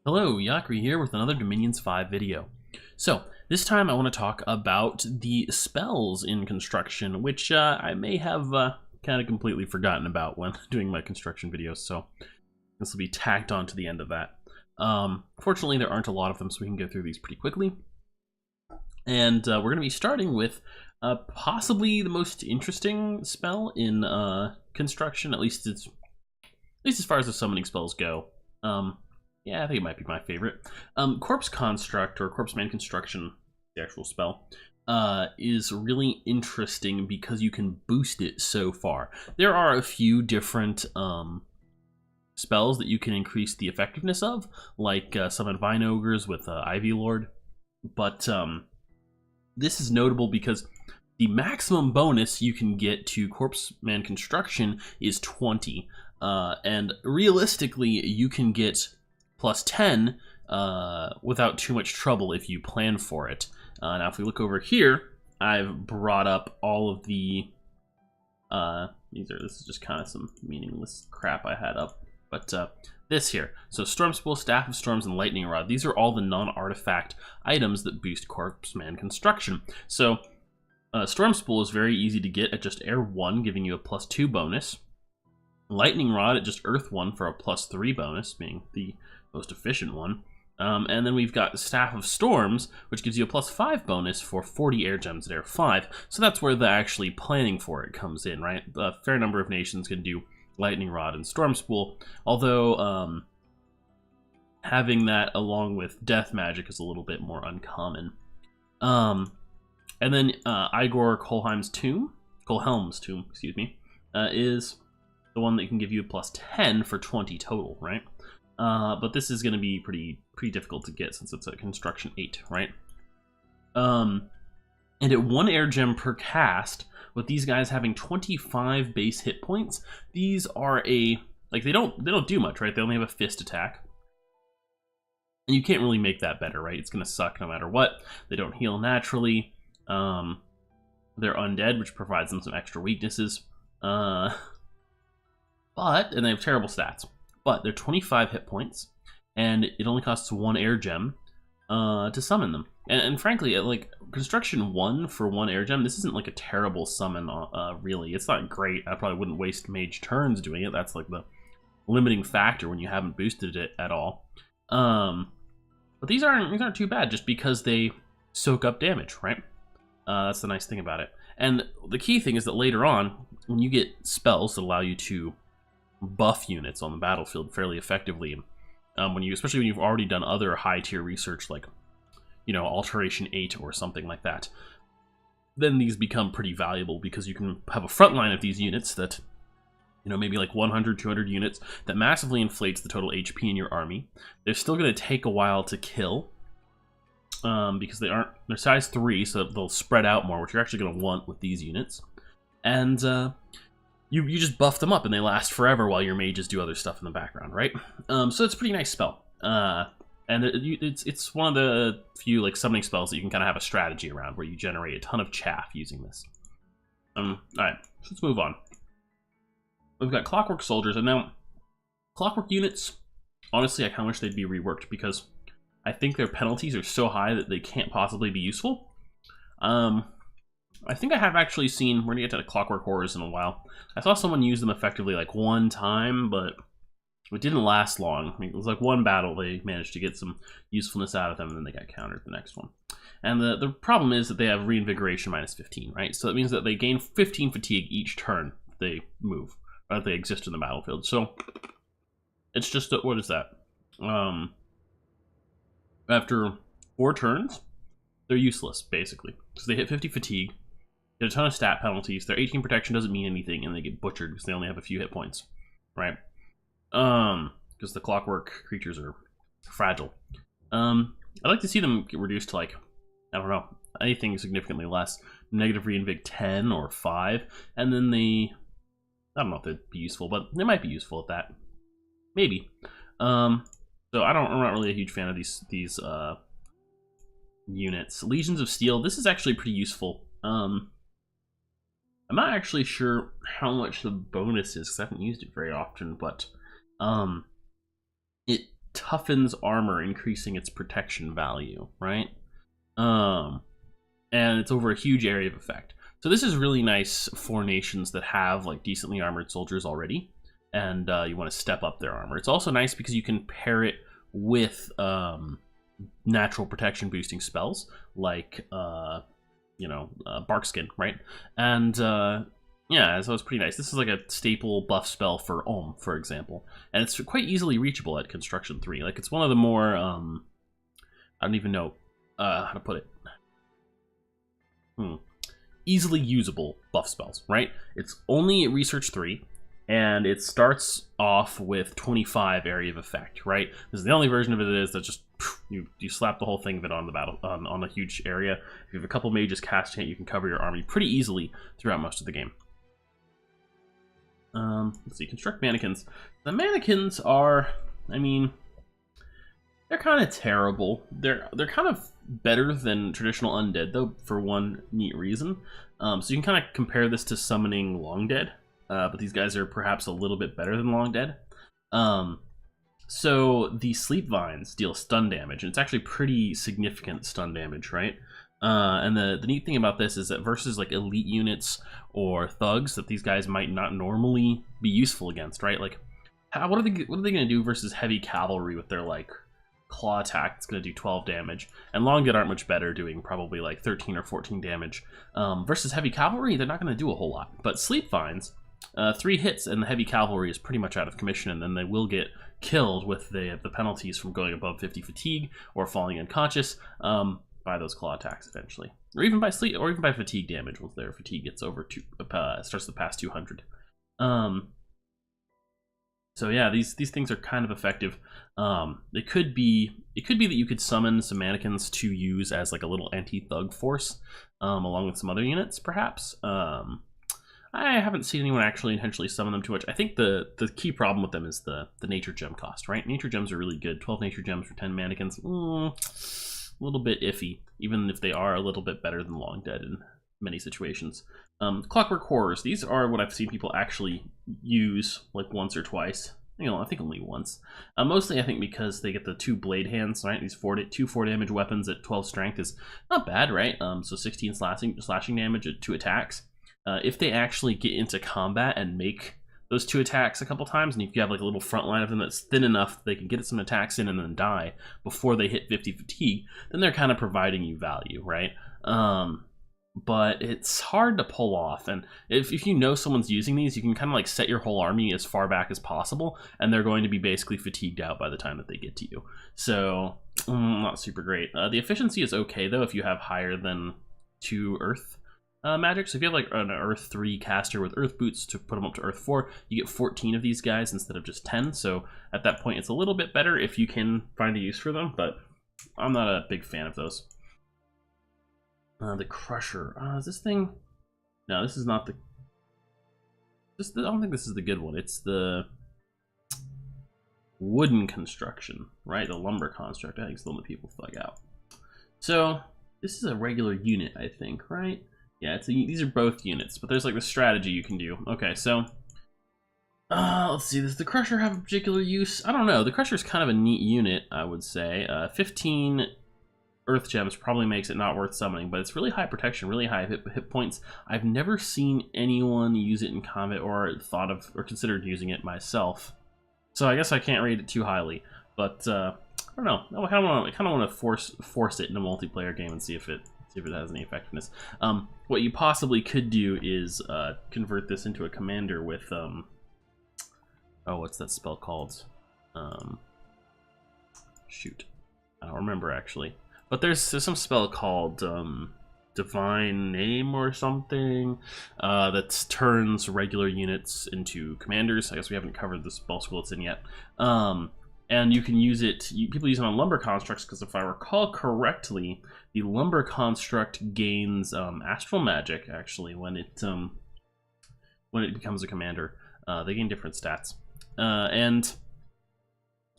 Hello, Yakri here with another Dominions 5 video. So, this time I want to talk about the spells in construction, which I may have kind of completely forgotten about when doing my construction videos, so this will be tacked on to the end of that. Fortunately, there aren't a lot of them, so we can go through these pretty quickly. And we're going to be starting with possibly the most interesting spell in construction, at least as far as the summoning spells go. Yeah, I think it might be my favorite. Corpse Construct, or Corpse Man Construction, the actual spell, is really interesting because you can boost it so far. There are a few different spells that you can increase the effectiveness of, like Summon Vine Ogres with Ivy Lord, but this is notable because the maximum bonus you can get to Corpse Man Construction is 20, and realistically, you can get plus 10 without too much trouble if you plan for it. Now, if we look over here, I've brought up all of the this is just kind of some meaningless crap I had up, but this here. So Storm Spool, Staff of Storms, and Lightning Rod. These are all the non-artifact items that boost Corpse Man Construction. So Storm Spool is very easy to get at just Air 1, giving you a plus 2 bonus. Lightning Rod at just Earth 1 for a plus 3 bonus, being the most efficient one. And then we've got Staff of Storms, which gives you a plus 5 bonus for 40 air gems at Air 5. So that's where the actually planning for it comes in, right? A fair number of nations can do Lightning Rod and Storm Spool, although having that along with Death Magic is a little bit more uncommon. And then Igor Colhelm's Tomb, excuse me, is the one that can give you a plus 10 for 20 total, right? But this is going to be pretty difficult to get since it's a construction 8, right? And at 1 air gem per cast, with these guys having 25 base hit points, these are they don't do much, right? They only have a fist attack. And you can't really make that better, right? It's going to suck no matter what. They don't heal naturally. They're undead, which provides them some extra weaknesses. And they have terrible stats. But they're 25 hit points, and it only costs 1 air gem to summon them. And frankly, like construction 1 for 1 air gem, this isn't like a terrible summon. Really, it's not great. I probably wouldn't waste mage turns doing it. That's like the limiting factor when you haven't boosted it at all. But these aren't too bad just because they soak up damage, right? That's the nice thing about it. And the key thing is that later on, when you get spells that allow you to buff units on the battlefield fairly effectively, especially when you've already done other high tier research like, Alteration 8 or something like that, then these become pretty valuable because you can have a front line of these units that, maybe like 100, 200 units that massively inflates the total HP in your army. They're still going to take a while to kill because they're size 3, so they'll spread out more, which you're actually going to want with these units. And you just buff them up and they last forever while your mages do other stuff in the background, right? So it's a pretty nice spell. And it's one of the few summoning spells that you can kind of have a strategy around where you generate a ton of chaff using this. Alright, so let's move on. We've got Clockwork Soldiers, and now Clockwork units, honestly, I kind of wish they'd be reworked because I think their penalties are so high that they can't possibly be useful. I think I have actually seen, we're going to get to Clockwork Horrors in a while. I saw someone use them effectively one time, but it didn't last long. I mean, it was one battle, they managed to get some usefulness out of them, and then they got countered the next one. And the problem is that they have reinvigoration minus 15, right? So that means that they gain 15 fatigue each turn if they move, or if they exist in the battlefield. So it's just, what is that? After 4 turns, they're useless, basically. Because they hit 50 fatigue, get a ton of stat penalties, their 18 protection doesn't mean anything, and they get butchered because they only have a few hit points, right? Because the clockwork creatures are fragile. I'd like to see them get reduced to, I don't know, anything significantly less. Negative reinvig 10 or 5, and then I don't know if they'd be useful, but they might be useful at that. Maybe. So I'm not really a huge fan of these units. Legions of Steel, this is actually pretty useful. I'm not actually sure how much the bonus is because I haven't used it very often, but it toughens armor, increasing its protection value, right? And it's over a huge area of effect. So this is really nice for nations that have like decently armored soldiers already, and you want to step up their armor. It's also nice because you can pair it with natural protection boosting spells like bark skin, right? And yeah, so it's pretty nice. This is like a staple buff spell for Ohm, for example, and it's quite easily reachable at Construction 3. Like, it's one of the more I don't even know how to put it. Easily usable buff spells, right? It's only at Research 3, and it starts off with 25 area of effect, right? This is the only version of it is that just you slap the whole thing of it on the battle on a huge area. If you have a couple mages casting it, you can cover your army pretty easily throughout most of the game. Let's see, construct mannequins. The mannequins are, I mean, they're kind of terrible. They're kind of better than traditional undead, though, for one neat reason. So you can kind of compare this to summoning long dead, but these guys are perhaps a little bit better than long dead. So the sleep vines deal stun damage, and it's actually pretty significant stun damage, right? And the neat thing about this is that versus like elite units or thugs that these guys might not normally be useful against, right? Like, what are they going to do versus heavy cavalry with their like claw attack? It's going to do 12 damage, and long dead aren't much better, doing probably like 13 or 14 damage. Versus heavy cavalry, they're not going to do a whole lot. But sleep vines, 3 hits and the heavy cavalry is pretty much out of commission, and then they will get killed with the penalties from going above 50 fatigue or falling unconscious by those claw attacks eventually, or even by sleep, or even by fatigue damage once their fatigue gets over starts to pass 200. So yeah, these things are kind of effective. It could be that you could summon some mannequins to use as like a little anti-thug force, along with some other units, perhaps. I haven't seen anyone actually intentionally summon them too much. I think the key problem with them is the nature gem cost, right? Nature gems are really good. 12 nature gems for 10 mannequins, a little bit iffy, even if they are a little bit better than long dead in many situations. Clockwork horrors, these are what I've seen people actually use like once or twice. I think only once. Mostly I think because they get the 2 blade hands, right? These 2 4 damage weapons at 12 strength is not bad, right? So 16 slashing damage at 2 attacks. If they actually get into combat and make those 2 attacks a couple times, and if you have like a little front line of them that's thin enough they can get some attacks in and then die before they hit 50 fatigue, then they're kind of providing you value, right? But it's hard to pull off, and if you know someone's using these, you can kind of like set your whole army as far back as possible, and they're going to be basically fatigued out by the time that they get to you. So not super great. The efficiency is okay though if you have higher than 2 earth magic. So if you have like an Earth 3 caster with Earth Boots to put them up to Earth 4, you get 14 of these guys instead of just 10. So at that point, it's a little bit better if you can find a use for them, but I'm not a big fan of those. The Crusher. Is this thing? No, this is not the... I don't think this is the good one. It's the wooden construction, right? The lumber construct. I think it's the one that people thug out. So this is a regular unit, I think, right? Yeah, these are both units, but there's like the strategy you can do. Okay, so let's see. Does the Crusher have a particular use? I don't know. The Crusher is kind of a neat unit, I would say. 15 Earth Gems probably makes it not worth summoning, but it's really high protection, really high hit points. I've never seen anyone use it in combat or thought of or considered using it myself, so I guess I can't rate it too highly. But I don't know. I kind of want to force it in a multiplayer game and see if it has any effectiveness. What you possibly could do is convert this into a commander with oh, what's that spell called? Shoot, I don't remember actually. But there's some spell called Divine Name or something that turns regular units into commanders. I guess we haven't covered the spell school it's in yet. And you can use it, people use it on lumber constructs, because if I recall correctly, the lumber construct gains astral magic, actually, when it becomes a commander. They gain different stats. And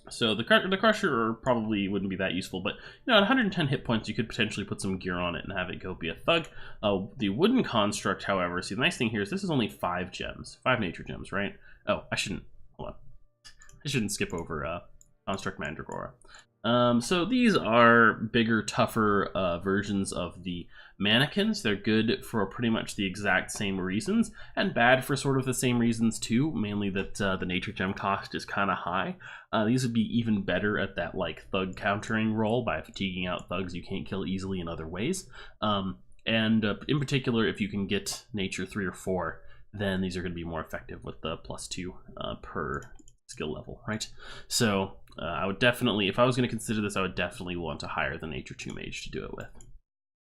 so the Crusher probably wouldn't be that useful, but at 110 hit points, you could potentially put some gear on it and have it go be a thug. The wooden construct, however, see, the nice thing here is this is only 5 nature gems, right? Oh, hold on. I shouldn't skip over Construct Mandragora. So these are bigger, tougher versions of the mannequins. They're good for pretty much the exact same reasons, and bad for sort of the same reasons too, mainly that the nature gem cost is kind of high. These would be even better at that like thug countering role by fatiguing out thugs you can't kill easily in other ways. And in particular, if you can get nature 3 or 4, then these are going to be more effective with the +2 per skill level, right? So I would definitely, if I was going to consider this, I would definitely want to hire the Nature 2 Mage to do it with.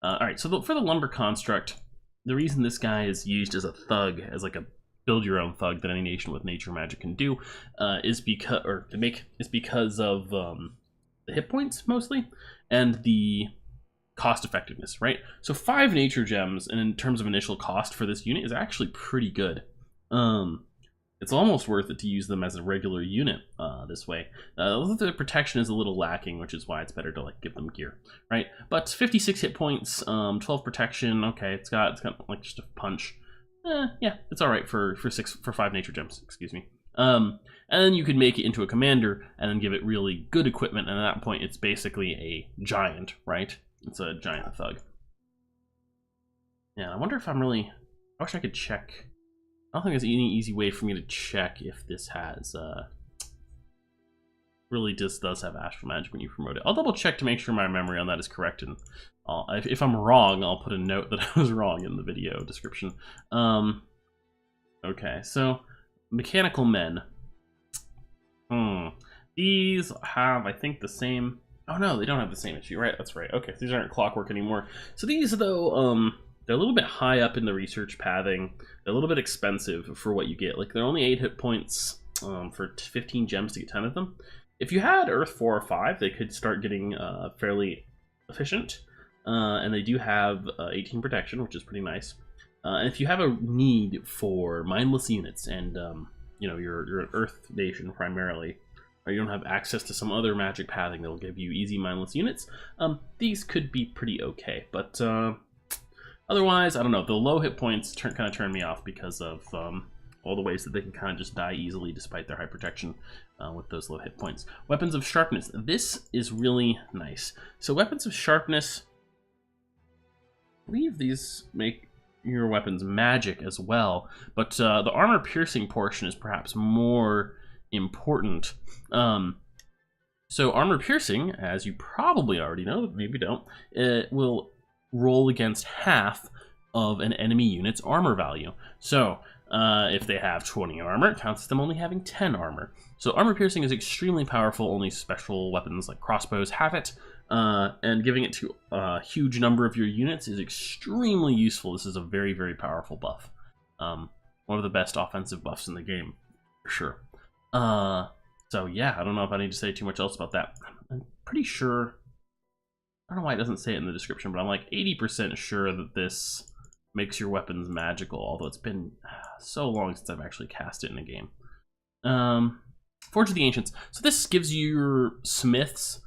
All right, so for the Lumber Construct, the reason this guy is used as a thug, as like a build-your-own thug that any nation with nature magic can do, is because of the hit points mostly, and the cost effectiveness, right? So 5 nature gems, and in terms of initial cost for this unit, is actually pretty good. It's almost worth it to use them as a regular unit this way. The protection is a little lacking, which is why it's better to like give them gear, right? But 56 hit points, 12 protection. Okay, it's got like just a punch. Yeah, it's all right for 5 nature gems. Excuse me. And then you could make it into a commander and then give it really good equipment, and at that point, it's basically a giant, right? It's a giant thug. Yeah, I wonder if I'm really. I wish I could check. I don't think there's any easy way for me to check if this has really just does have astral magic when you promote it. I'll double check to make sure my memory on that is correct, and if I'm wrong, I'll put a note that I was wrong in the video description. Okay, so mechanical men. These have, I think, the same. Oh no, they don't have the same issue, right? That's right. Okay, so these aren't clockwork anymore. So these, though, they're a little bit high up in the research pathing. They're a little bit expensive for what you get. Like, they're only 8 hit points for 15 gems to get 10 of them. If you had Earth 4 or 5, they could start getting fairly efficient. And they do have 18 protection, which is pretty nice. And if you have a need for mindless units, and you know, you're an Earth nation primarily, or you don't have access to some other magic pathing that will give you easy mindless units, these could be pretty okay. But otherwise, I don't know. The low hit points kind of turn me off because of all the ways that they can kind of just die easily despite their high protection with those low hit points. Weapons of Sharpness. This is really nice. So Weapons of Sharpness, I believe these make your weapons magic as well, but the armor piercing portion is perhaps more important. So armor piercing, as you probably already know, but maybe don't, it will roll against half of an enemy unit's armor value. So if they have 20 armor, it counts as them only having 10 armor. So armor piercing is extremely powerful. Only special weapons like crossbows have it, and giving it to a huge number of your units is extremely useful. This is a very, very powerful buff. One of the best offensive buffs in the game, for sure. So yeah, I don't know if I need to say too much else about that. I'm pretty sure, I don't know why it doesn't say it in the description, but I'm like 80% sure that this makes your weapons magical, although it's been so long since I've actually cast it in a game. Forge of the Ancients. So this gives you your smiths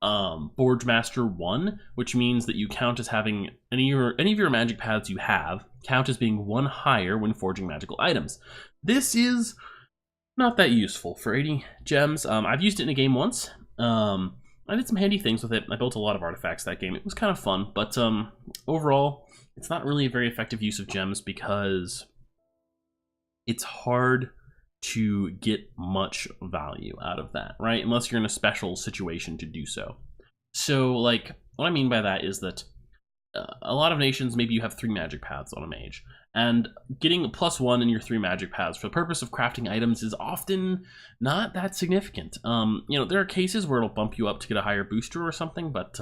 Forge Master 1, which means that you count as having any of your magic paths you have count as being 1 higher when forging magical items. This is not that useful for 80 gems. I've used it in a game once. I did some handy things with it. I built a lot of artifacts that game. It was kind of fun, but overall, it's not really a very effective use of gems because it's hard to get much value out of that, right? Unless you're in a special situation to do so. So, like, what I mean by that is that a lot of nations, maybe you have 3 magic paths on a mage, and getting a +1 in your 3 magic paths for the purpose of crafting items is often not that significant. You know, there are cases where it'll bump you up to get a higher booster or something, but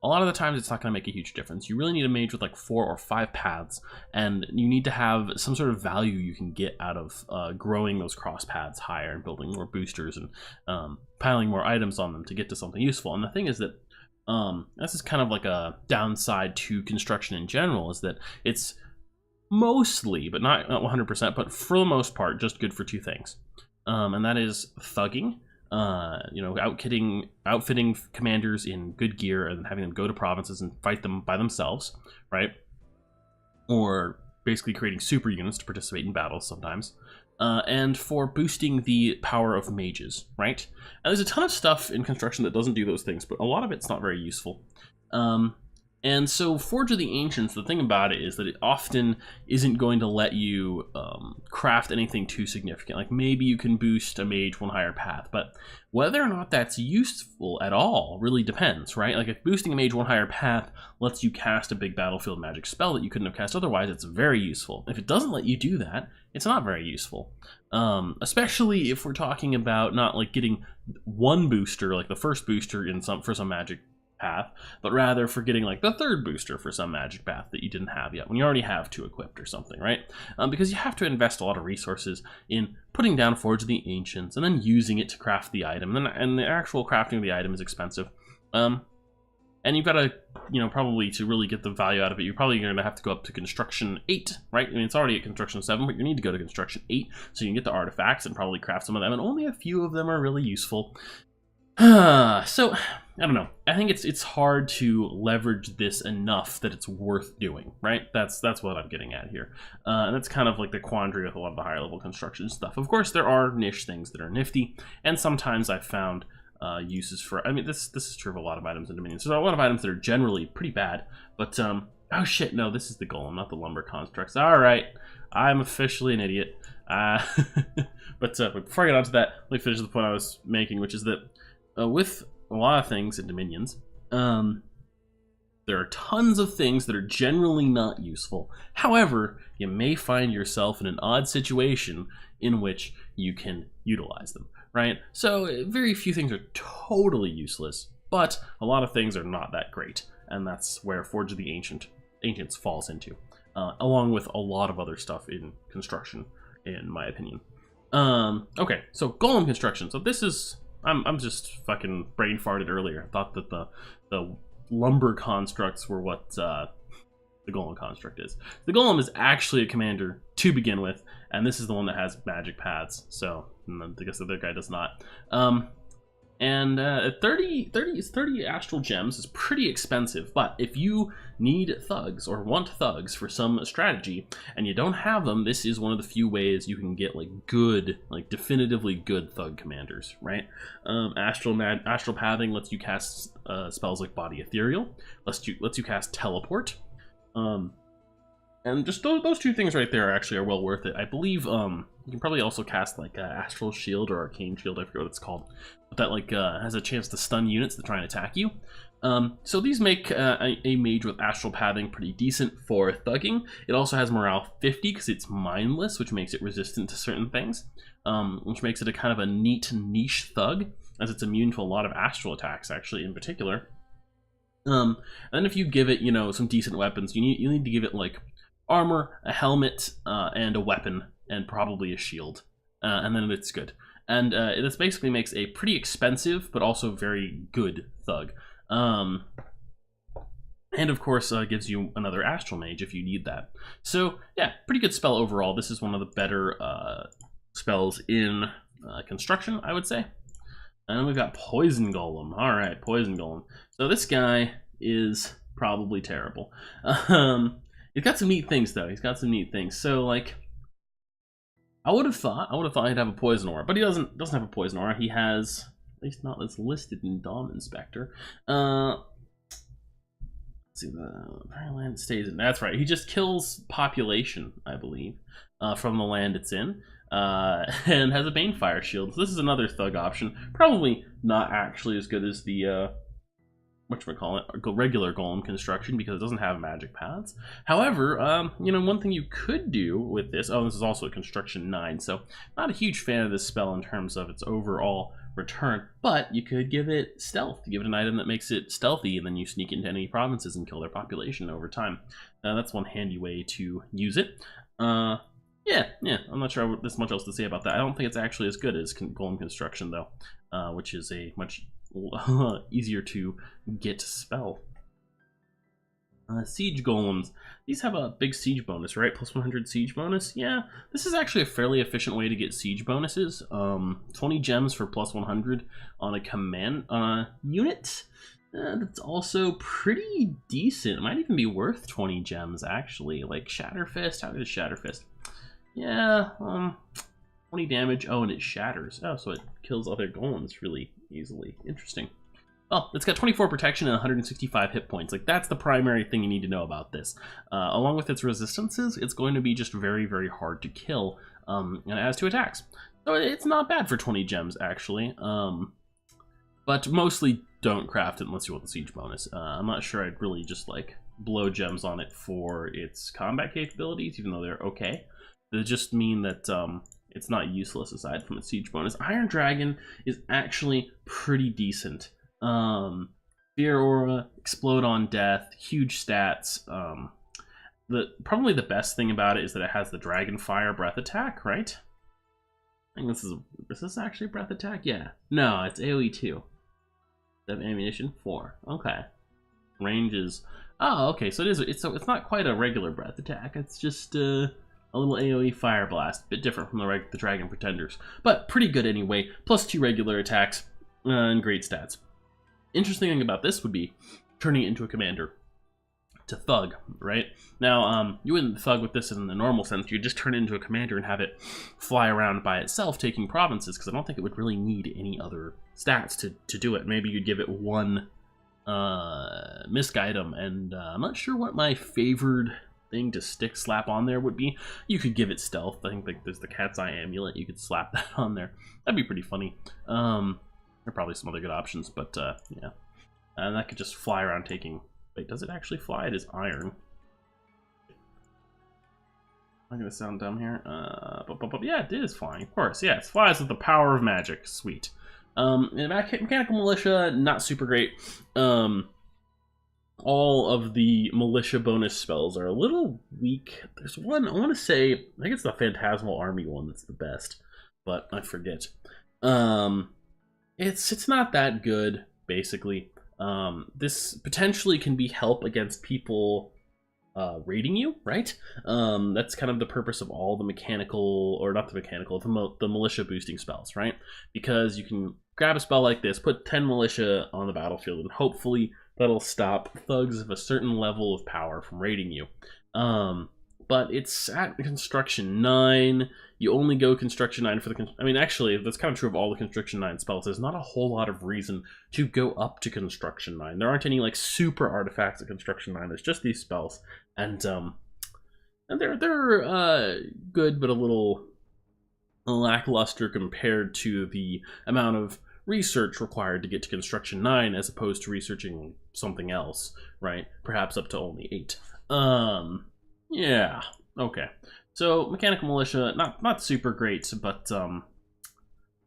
a lot of the times it's not going to make a huge difference. You really need a mage with like 4 or 5 paths, and you need to have some sort of value you can get out of growing those cross paths higher and building more boosters and piling more items on them to get to something useful. And the thing is that this is kind of like a downside to construction in general, is that it's mostly, but not 100%, but for the most part, just good for 2 things. And that is thugging, you know, outfitting commanders in good gear and having them go to provinces and fight them by themselves, right? Or basically creating super units to participate in battles sometimes. and for boosting the power of mages, right? And there's a ton of stuff in construction that doesn't do those things, but a lot of it's not very useful. And so Forge of the Ancients, the thing about it is that it often isn't going to let you craft anything too significant. Like maybe you can boost a mage one higher path, but whether or not that's useful at all really depends, right? Like if boosting a mage one higher path lets you cast a big battlefield magic spell that you couldn't have cast otherwise, it's very useful. If it doesn't let you do that, it's not very useful. Especially if we're talking about not like getting one booster, like the first booster for some magic path, but rather for getting like the third booster for some magic path that you didn't have yet when you already have 2 equipped or something, right? Because you have to invest a lot of resources in putting down Forge of the Ancients and then using it to craft the item, and the actual crafting of the item is expensive. And you've got to, probably to really get the value out of it, you're probably going to have to go up to Construction 8, right? I mean, it's already at Construction 7, but you need to go to Construction 8 so you can get the artifacts and probably craft some of them, and only a few of them are really useful. So, I don't know. I think it's hard to leverage this enough that it's worth doing, right? That's what I'm getting at here. And that's kind of like the quandary with a lot of the higher level construction stuff. Of course, there are niche things that are nifty, and sometimes I've found uses for, I mean, this is true of a lot of items in Dominion. So there are a lot of items that are generally pretty bad, but, oh shit, no, this is the golem, not the lumber constructs. All right, I'm officially an idiot. But before I get on to that, let me finish the point I was making, which is that with a lot of things in Dominions, there are tons of things that are generally not useful. However, you may find yourself in an odd situation in which you can utilize them, right? So very few things are totally useless, but a lot of things are not that great, and that's where Forge of the Ancients falls into, along with a lot of other stuff in construction, in my opinion. Okay, so golem construction. So this is, I'm just fucking brain farted earlier. I thought that the lumber constructs were what the golem construct is. The golem is actually a commander to begin with, and this is the one that has magic paths. So I guess the other guy does not. And 30 astral gems is pretty expensive, but if you need thugs or want thugs for some strategy and you don't have them, this is one of the few ways you can get like good, like definitively good thug commanders, right? Astral pathing lets you cast spells like Body Ethereal, lets you cast Teleport, and just those 2 things right there actually are well worth it. I believe you can probably also cast like Astral Shield or Arcane Shield, I forget what it's called, but that like has a chance to stun units that try and attack you. So these make a mage with Astral Pathing pretty decent for thugging. It also has morale 50 because it's mindless, which makes it resistant to certain things, which makes it a kind of a neat niche thug, as it's immune to a lot of astral attacks, actually, in particular. And then if you give it, some decent weapons, you need to give it like armor, a helmet, and a weapon, and probably a shield, and then it's good. And this basically makes a pretty expensive but also very good thug. And of course gives you another astral mage if you need that. So yeah, pretty good spell overall. This is one of the better spells in construction, I would say. And then we've got Poison Golem. All right, Poison Golem. So this guy is probably terrible. He's got some neat things though. He's got some neat things. So like, I would have thought he'd have a poison aura, but he doesn't have a poison aura. He has, at least not that's listed in Dom Inspector. Let's see, the land stays in. That's right. He just kills population, I believe, from the land it's in, and has a Banefire shield. So this is another thug option. Probably not actually as good as the regular golem construction because it doesn't have magic paths. However, one thing you could do with this, this is also a construction 9, so not a huge fan of this spell in terms of its overall return, but you could give it stealth. Give it an item that makes it stealthy, and then you sneak into enemy provinces and kill their population over time. That's one handy way to use it. Yeah, I'm not sure there's much else to say about that. I don't think it's actually as good as golem construction though, which is a much easier to get spell. Siege golems. These have a big siege bonus, right? Plus 100 siege bonus. Yeah, this is actually a fairly efficient way to get siege bonuses. 20 gems for plus 100 on a command unit. That's also pretty decent. It might even be worth 20 gems actually. Like Shatterfist. How good is Shatterfist? Yeah, 20 damage. Oh, and it shatters. Oh, so it kills other golems really easily. Interesting. Well, it's got 24 protection and 165 hit points. Like, that's the primary thing you need to know about this. Along with its resistances, it's going to be just very, very hard to kill, and it has 2 attacks. So it's not bad for 20 gems, actually. But mostly don't craft it unless you want the siege bonus. I'm not sure I'd really just, like, blow gems on it for its combat capabilities, even though they're okay. They just mean that it's not useless aside from its siege bonus. Iron Dragon is actually pretty decent. Fear Aura, Explode on Death, huge stats. Probably the best thing about it is that it has the Dragon Fire Breath Attack, right? I think is this actually Breath Attack? Yeah. No, it's AoE 2. Ammunition 4. Okay. Range is... Oh, okay, so it's not quite a regular Breath Attack. It's just a little AoE Fire Blast. A bit different from the Dragon Pretenders. But pretty good anyway. Plus 2 regular attacks and great stats. Interesting thing about this would be turning it into a commander to thug, right? Now, you wouldn't thug with this in the normal sense. You'd just turn it into a commander and have it fly around by itself taking provinces, because I don't think it would really need any other stats to do it. Maybe you'd give it 1 misc item, and I'm not sure what my favored thing to slap on there would be. You could give it stealth. I think like there's the Cat's Eye Amulet. You could slap that on there. That'd be pretty funny. There are probably some other good options, but yeah. And that could just fly around taking... Wait, does it actually fly? It is iron. I'm gonna sound dumb here. Yeah, it is flying, of course. Yeah, it flies with the power of magic. Sweet. And Mechanical Militia, not super great. All of the militia bonus spells are a little weak. There's one, I want to say, I think it's the Phantasmal Army one that's the best, but I forget. It's not that good, basically. This potentially can be help against people raiding you, right? That's kind of the purpose of all the mechanical, or not the mechanical, the militia boosting spells, right? Because you can grab a spell like this, put 10 militia on the battlefield, and hopefully that'll stop thugs of a certain level of power from raiding you. But it's at Construction 9. You only go Construction 9 for the... I mean, actually, that's kind of true of all the Construction 9 spells. There's not a whole lot of reason to go up to Construction 9. There aren't any, like, super artifacts at Construction 9. There's just these spells. And they're good, but a little lackluster compared to the amount of research required to get to Construction 9, as opposed to researching something else, right? Perhaps up to only 8. Yeah, okay. So, Mechanical Militia, not super great, but, I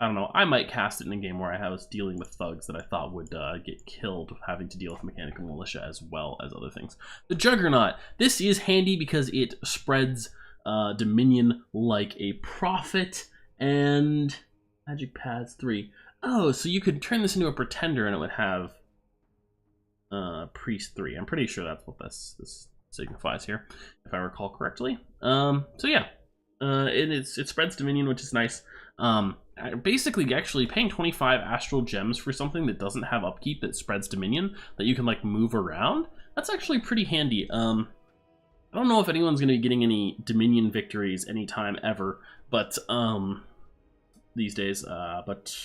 don't know, I might cast it in a game where I was dealing with thugs that I thought would get killed having to deal with Mechanical Militia as well as other things. The Juggernaut, this is handy because it spreads Dominion like a prophet, and Magic Pads 3. Oh, so you could turn this into a Pretender and it would have Priest 3. I'm pretty sure that's what this signifies here, if I recall correctly. So yeah, it spreads Dominion, which is nice. Basically, actually paying 25 Astral Gems for something that doesn't have upkeep, that spreads Dominion, that you can like move around, that's actually pretty handy. I don't know if anyone's going to be getting any Dominion victories anytime ever, but these days, but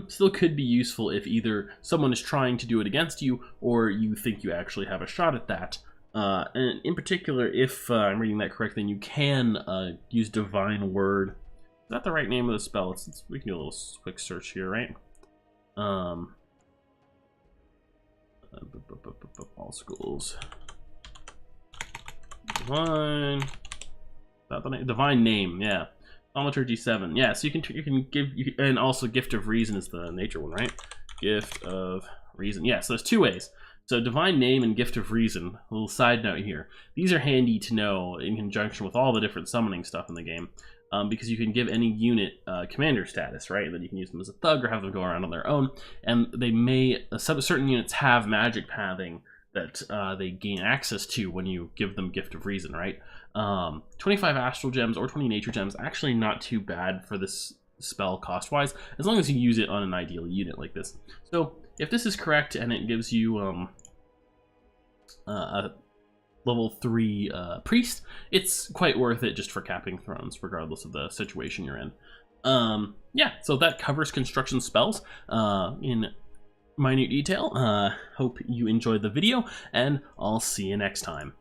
still could be useful if either someone is trying to do it against you, or you think you actually have a shot at that. And in particular, if I'm reading that correctly, then you can use Divine Word. Is that the right name of the spell? We can do a little quick search here, right? All schools. Divine. Is that the name? Divine Name, yeah. Thaumaturgy 7. Yeah, so you can give, and also Gift of Reason is the nature one, right? Gift of Reason. Yeah, so there's 2 ways. So Divine Name and Gift of Reason, a little side note here. These are handy to know in conjunction with all the different summoning stuff in the game, because you can give any unit commander status, right? And then you can use them as a thug or have them go around on their own. And they may, certain units have magic pathing that they gain access to when you give them Gift of Reason, right? 25 Astral Gems or 20 Nature Gems, actually not too bad for this spell cost-wise, as long as you use it on an ideal unit like this. So if this is correct and it gives you level 3 priest, it's quite worth it just for capping thrones, regardless of the situation you're in. Yeah, so that covers construction spells in minute detail. Hope you enjoyed the video, and I'll see you next time.